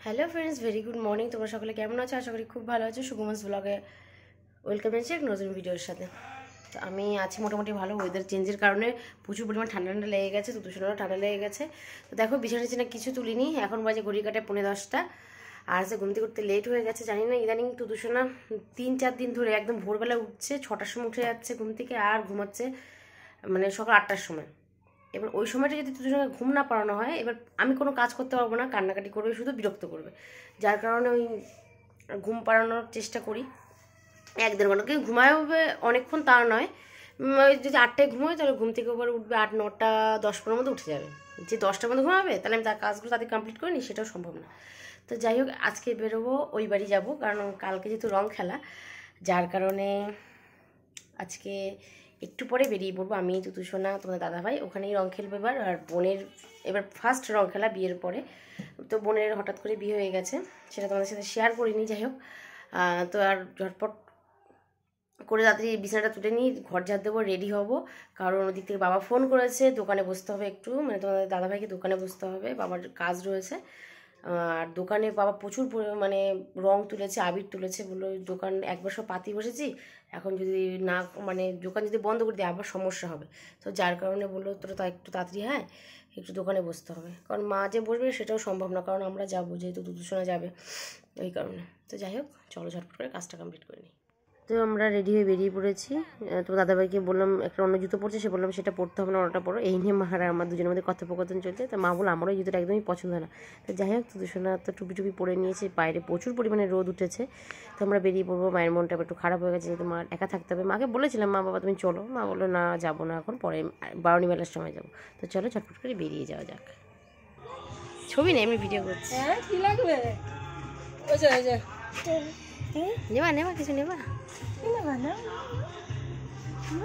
Hello friends, very good morning. তোমরা সকলে কেমন আছো? আশা করি খুব ভালো আছো। সুকুমাস ব্লগে ওয়েলকাম জানাচ্ছি এক নতুন ভিডিওর সাথে। তো আমি আছি মোটামুটি ভালো। ওয়েদার চেঞ্জের কারণে প্রচুর পরিমাণ ঠান্ডা ঠান্ডা লেগে গেছে, তো দূষণও ঠান্ডা লেগে গেছে। তো দেখো বিছানা টিছানা কিছু তুলিনি, এখন বাজে ঘড়ি কাটে 9:30। আর আজকে ঘুমতে করতে লেট হয়ে গেছে, জানি না ইদানিং তো দূষণা 3-4 দিন ধরে একদম ভোরবেলা উঠছে, 6টার সময় উঠে যাচ্ছে ঘুম থেকে, আর ঘুমাচ্ছে মানে সকাল 8টার সময়। এবার ওই সময়টা যদি তোদের সঙ্গে ঘুম না পাড়ানো হয়, এবার আমি কোনো কাজ করতে পারবো না, কান্নাকাটি করবে, শুধু বিরক্ত করবে। যার কারণে ওই ঘুম পাড়ানোর চেষ্টা করি। 1-1.5 ঘন্টা কিন্তু ঘুমায় হবে অনেকক্ষণ, তা নয়। ওই যদি 8টায় ঘুমোয় তাহলে ঘুম থেকে উপরে উঠবে 8, 9টা 10-15 মধ্যে উঠে যাবে। যে 10টার মধ্যে ঘুমাবে তাহলে আমি তার কাজগুলো তাদের কমপ্লিট করিনি, সেটাও সম্ভব না। তো যাই হোক, আজকে বেরোবো, ওই বাড়ি যাবো, কারণ কালকে যেহেতু রং খেলা, যার কারণে আজকে একটু পরে বেরিয়ে পড়বো। আমি তুতুসোনা, তোমাদের দাদাভাই ওখানেই রং খেলবে এবার। আর বোনের এবার ফার্স্ট রং খেলা বিয়ের পরে। তো বোনের হঠাৎ করে বিয়ে হয়ে গেছে, সেটা তোমাদের সাথে শেয়ার করিনি। যাই হোক, তো আর ঝটপট করে তাড়াতাড়ি বিছানাটা তুলে নিই, ঘর ঝাড় দেবো, রেডি হব। কারণ ওদিক থেকে বাবা ফোন করেছে, দোকানে বসতে হবে একটু, মানে তোমাদের দাদাভাইকে দোকানে বসতে হবে, বাবার কাজ রয়েছে। আর দোকানে বাবা প্রচুর মানে রং তুলেছে, আবির তুলেছে, বললো দোকান একবার সব পাতি বসেছি, এখন যদি না মানে দোকান যদি বন্ধ করে দিই আবার সমস্যা হবে। তো যার কারণে বললো তোরা তা একটু তাড়াতাড়ি একটু দোকানে বসতে হবে, কারণ মা যে বসবে সেটাও সম্ভব না, কারণ আমরা যাবো যেহেতু দুজনে যাবে, ওই কারণে। তো যাই হোক, চলো ঝটপট করে কাজটা কমপ্লিট করে নিই। তো আমরা রেডি হয়ে বেরিয়ে পড়েছি। তো দাদাভাইকে বললাম একটা অন্য জুতো পরছে, সে বললাম সেটা পরতে হবে না, ওটা পরো। এই নিয়ে মা আর আমার দুজনের মধ্যে কথোপকথন চলছে। তো মা বললো আমারও এই জুতোটা একদমই পছন্দ না। তো যাই হোক, তো দুশোনা তো টুপি টুপি পরে নিয়েছে, বাইরে প্রচুর পরিমাণে রোদ উঠেছে। তো আমরা বেরিয়ে পড়বো। মায়ের মনটা একটু খারাপ হয়ে গেছে, যেহেতু মা একা থাকতে হবে। মাকে বলেছিলাম মা বাবা তুমি চলো, মা বললো না যাবো না, এখন পরে বারণী মেলার সময় যাবো। তো চলো ঝটপট করে বেরিয়ে যাওয়া যাক। ছবি নেই, আমি ভিডিও করছি। কি লাগবে? নেবা নেবা কিছু নেবা?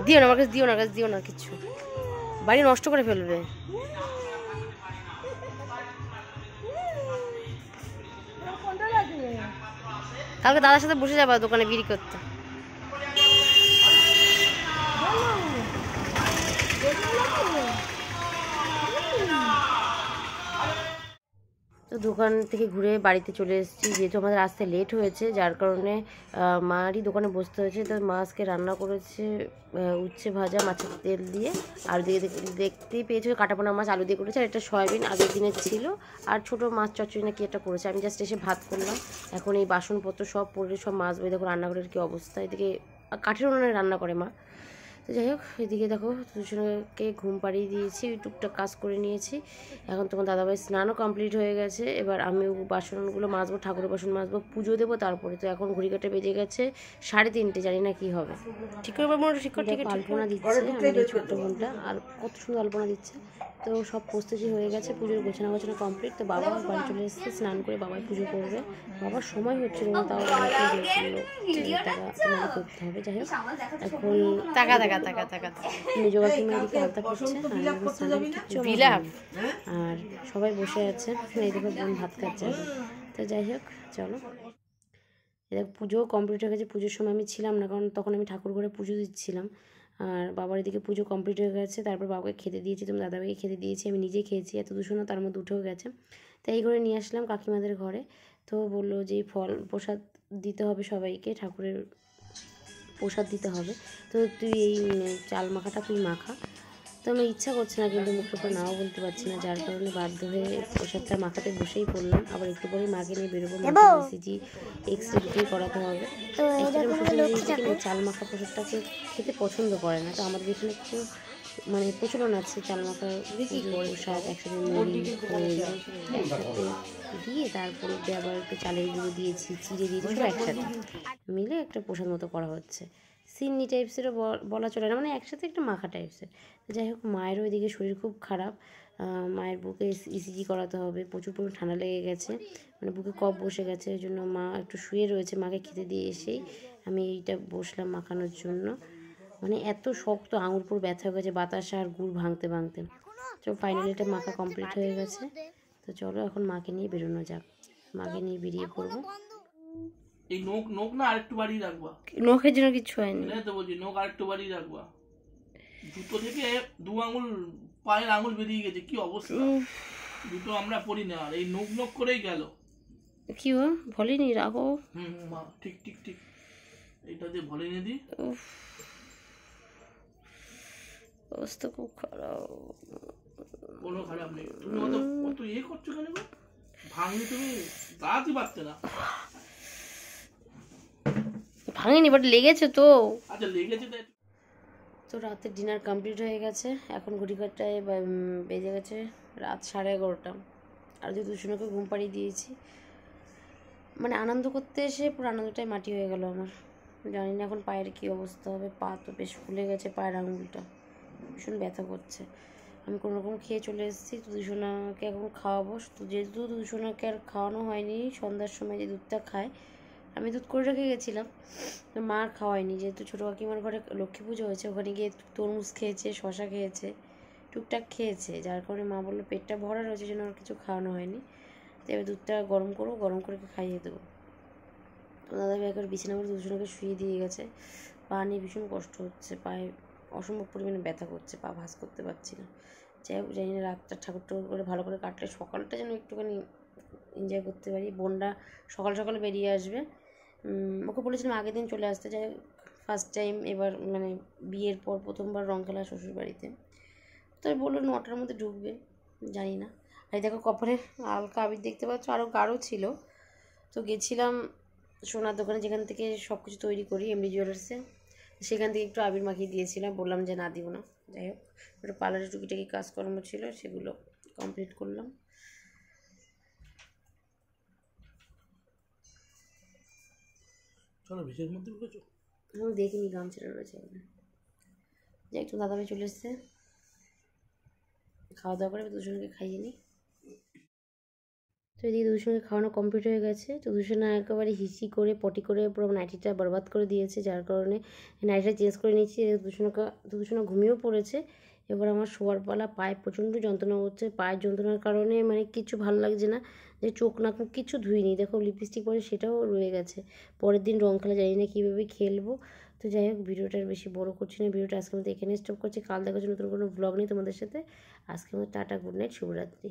দিও না আমার কাছে, দিও না কাছে, দিও না কিছু, বাড়ি নষ্ট করে ফেলবে। কালকে দাদার সাথে বসে যাবা দোকানে বিক্রি করতে। তো দোকান থেকে ঘুরে বাড়িতে চলে এসেছি, যেহেতু আমাদের আসতে লেট হয়েছে, যার কারণে মারই দোকানে বসতে হয়েছে। তো মা আজকে রান্না করেছে উচ্ছে ভাজা মাছের তেল দিয়ে, আর দেখতেই পেয়েছো কাটাপোনা মাছ আলু দিয়ে করেছে, আর এটা সয়াবিন আগের দিনের ছিল, আর ছোটো মাছ চচ্চড়ি না কি একটা করেছে। আমি জাস্ট এসে ভাত করলাম, এখন এই বাসনপত্র সব পড়ে সব মাছ বই। দেখো রান্নাঘরের কী অবস্থা, এদিকে কাঠের উনুনে রান্না করে মা। তো যাই হোক, এদিকে দেখো দুজনকে ঘুম পাড়িয়ে দিয়েছি, টুকটাক কাজ করে নিয়েছি। এখন তোমার দাদাভাই স্নানও কমপ্লিট হয়ে গেছে, এবার আমি বাসনগুলো মাজবো, ঠাকুরের বাসন মাজবো, পুজো দেবো তারপরে। তো এখন ঘড়ি কাটে বেজে গেছে 3:30, জানি না কী হবে। ঠিক করে মনে ঠিক করে আলপনা দিচ্ছে আমাদের ছোট্ট বোনটা, আর কত সুন্দর আলপনা দিচ্ছে। তো সব প্রস্তুতি হয়ে গেছে, পুজোর গোছানো কমপ্লিট। তো বাবা বাড়ি চলে এসেছে, স্নান করে বাবাই পুজো করবে। বাবার সময় হচ্ছিল না, তাও টাকা করতে হবে। যাই হোক, এখন টাকা মেজো কাকিমা এদিকে আলতা করছে, আর সবাই বসে আছে। এই দেখো বোন ভাত খাচ্ছে। তো যাই হোক, চলো। এদিকে পুজোও কমপ্লিট হয়ে গেছে। পুজোর সময় আমি ছিলাম না, কারণ তখন আমি ঠাকুর ঘরে পুজো দিচ্ছিলাম। আর বাবার এদিকে পুজো কমপ্লিট হয়ে গেছে, তারপর বাবাকে খেতে দিয়েছি, তোমার দাদাভাইকে খেতে দিয়েছি, আমি নিজেই খেয়েছি। এত দূষণও তার মধ্যে উঠেও গেছে। তো এই ঘরে নিয়ে আসলাম কাকিমাদের ঘরে। তো বললো যে ফল প্রসাদ দিতে হবে সবাইকে, ঠাকুরের প্রসাদ দিতে হবে। তো তুই এই চাল মাখাটা তুই মাখা। তো আমার ইচ্ছা করছে না, কিন্তু মুখের উপর নাও বলতে পারছি না, যার কারণে বাধ্য হয়ে প্রসাদটা মাখাতে বসেই পড়লাম। আবার একটু পরে মাকে নিয়ে বেরোবো, সিজি এক্সরে করাতে হবে। তো চাল মাখা প্রসাদটাকে খেতে পছন্দ করে না, তো আমাদের এখানে খুব মানে প্রচলন আছে চাল মাখা প্রসাদ একসাথে মুড়ি একসাথে দিয়ে, তারপরে আবার একটু চালের গুঁড়ো দিয়েছি, চিড়ে দিয়েছি, সব একসাথে মিলে একটা প্রসাদ মতো করা হচ্ছে। সিন্নি টাইপসেরও বলা চলে না, মানে একসাথে একটা মাখা টাইপসের। যাই হোক, মায়েরও এদিকে শরীর খুব খারাপ, মায়ের বুকে ইসিজি করাতে হবে, প্রচুর পরিমাণ ঠান্ডা লেগে গেছে, মানে বুকে কফ বসে গেছে, ওই জন্য মা একটু শুয়ে রয়েছে। মাকে খেতে দিয়ে এসেই আমি এইটা বসলাম মাখানোর জন্য। মানে এত শক্ত, আঙুর পুরো ব্যথা হয়ে গেছে বাতাসা আর গুড় ভাঙতে ভাঙতে। তো ফাইনালি এটা মাখা কমপ্লিট হয়ে গেছে। তো চলো এখন মাকে নিয়ে বেরোনো যাক, মাকে নিয়ে বেরিয়ে পড়বো। এই নখ না আরেকটু বাড়িয়ে রাখবা, নখের জন্য কিছু হয়নি তো বলছি, নখ আরেকটু বাড়িয়ে রাখবা। জুতো থেকে 2 আঙুল পায়ের আঙুল বেরিয়ে গেছে, কি অবস্থা। জুতো আমরা পরি না, আর এই নখ করেই গেল। কি ও ভলিনি রাখো। মা ঠিক ঠিক ঠিক, এটা দিয়ে ভলে নিয়ে দিই। উফ, অবস্থা খুব খারাপ। কোনো খারাপ নেই, তুমি অত অত ইয়ে করছো কেন গো? ভাঙনি তুমি দাঁড়াতে পারতে না। ভাঙেনি, বাট লেগেছে তো। আচ্ছা লেগেছে তাই। তো রাতের ডিনার কমপ্লিট হয়ে গেছে, এখন ঘড়িঘাটটায় বেজে গেছে রাত 11:30। আর যদি দুজনকে ঘুম পাড়িয়ে দিয়েছি, মানে আনন্দ করতে এসে পুরো আনন্দটাই মাটি হয়ে গেল আমার। জানি না এখন পায়ের কী অবস্থা হবে, পা তো বেশ ফুলে গেছে, পায়ের আঙুলটা ভীষণ ব্যথা করছে। আমি কোনো রকম খেয়ে চলে এসেছি, তো দুজনাকে এখন খাওয়াবো। তো যেহেতু দুজনাকে আর খাওয়ানো হয়নি, সন্ধ্যার সময় যে দুধটা খায় আমি দুধ করে রেখে গেছিলাম, তো মা আর খাওয়ায়নি। যেহেতু ছোটো কাকিমার ঘরে লক্ষ্মী পুজো হয়েছে, ওখানে গিয়ে তরমুজ খেয়েছে, শশা খেয়েছে, টুকটাক খেয়েছে, যার কারণে মা বললো পেটটা ভরা রয়েছে, জন্য আর কিছু খাওয়ানো হয়নি। তো এবার দুধটা গরম করবো, গরম করে খাইয়ে দেবো। তো দাদাভাই একবার বিছানা করে দুজনকে শুয়ে দিয়ে গেছে। পা নিয়ে ভীষণ কষ্ট হচ্ছে, পায়ে অসম্ভব পরিমাণে ব্যথা করছে, পা ভাঁজ করতে পারছি না। যাই হোক, জানি না রাতটা ঠাকুর ঠাকুর করে ভালো করে কাটলে সকালটা যেন একটুখানি এনজয় করতে পারি। বোনটা সকাল সকাল বেরিয়ে আসবে, ওকে বলেছিলাম আগের দিন চলে আসতে। যাই ফার্স্ট টাইম এবার, মানে বিয়ের পর প্রথমবার রং খেলা শ্বশুর বাড়িতে, তো বললো 9টার মধ্যে ঢুকবে, জানি না। আর দেখো কপালে হালকা আবির দেখতে পাচ্ছ, আরও গাঢ় ছিল। তো গেছিলাম সোনার দোকানে, যেখান থেকে সব কিছু তৈরি করি, এমডি জুয়েলার্সে, সেখান থেকে একটু আবির মাখিয়ে দিয়েছিলাম, বললাম যে না দিব না। যাই হোক, একটু পার্লারে টুকিটাকি কাজকর্ম ছিল, সেগুলো কমপ্লিট করলাম। চলো ভিজের মধ্যে ঢুকেছো। আমি দেখিনি গামছাটা রয়েছে এখানে। যে একটু দাদাভাই চলে এসছে, খাওয়া দাওয়া করে দুজনকে খাইয়ে নিই। তো এদিকে দুজনকে খাওয়ানো কমপ্লিট হয়ে গেছে। তো দুজনে একেবারে হিসি করে পটি করে পুরো নাইটিটা বরবাদ করে দিয়েছে, যার কারণে নাইটিটা চেঞ্জ করে নিয়েছি। দুজনে ঘুমিয়েও পড়েছে। এবার আমার শোয়ার পালা। পায়ে প্রচণ্ড যন্ত্রণা হচ্ছে, পায়ের যন্ত্রণার কারণে মানে কিছু ভালো লাগছে না, যে চোখ নাক মুখ কিছু ধুইনি, দেখো লিপস্টিক পরে সেটাও রয়ে গেছে। পরের দিন রং খেলা, জানি না কীভাবে খেলবো। তো যাই হোক, ভিডিওটা আর বেশি বড় করছি না, ভিডিওটা আজকে মধ্যে এখানে স্টপ করছি। কাল দেখার জন্য নতুন কোনো ব্লগ নেই তোমাদের সাথে। আজকে আমার টাটা, গুড নাইট, শুভরাত্রি।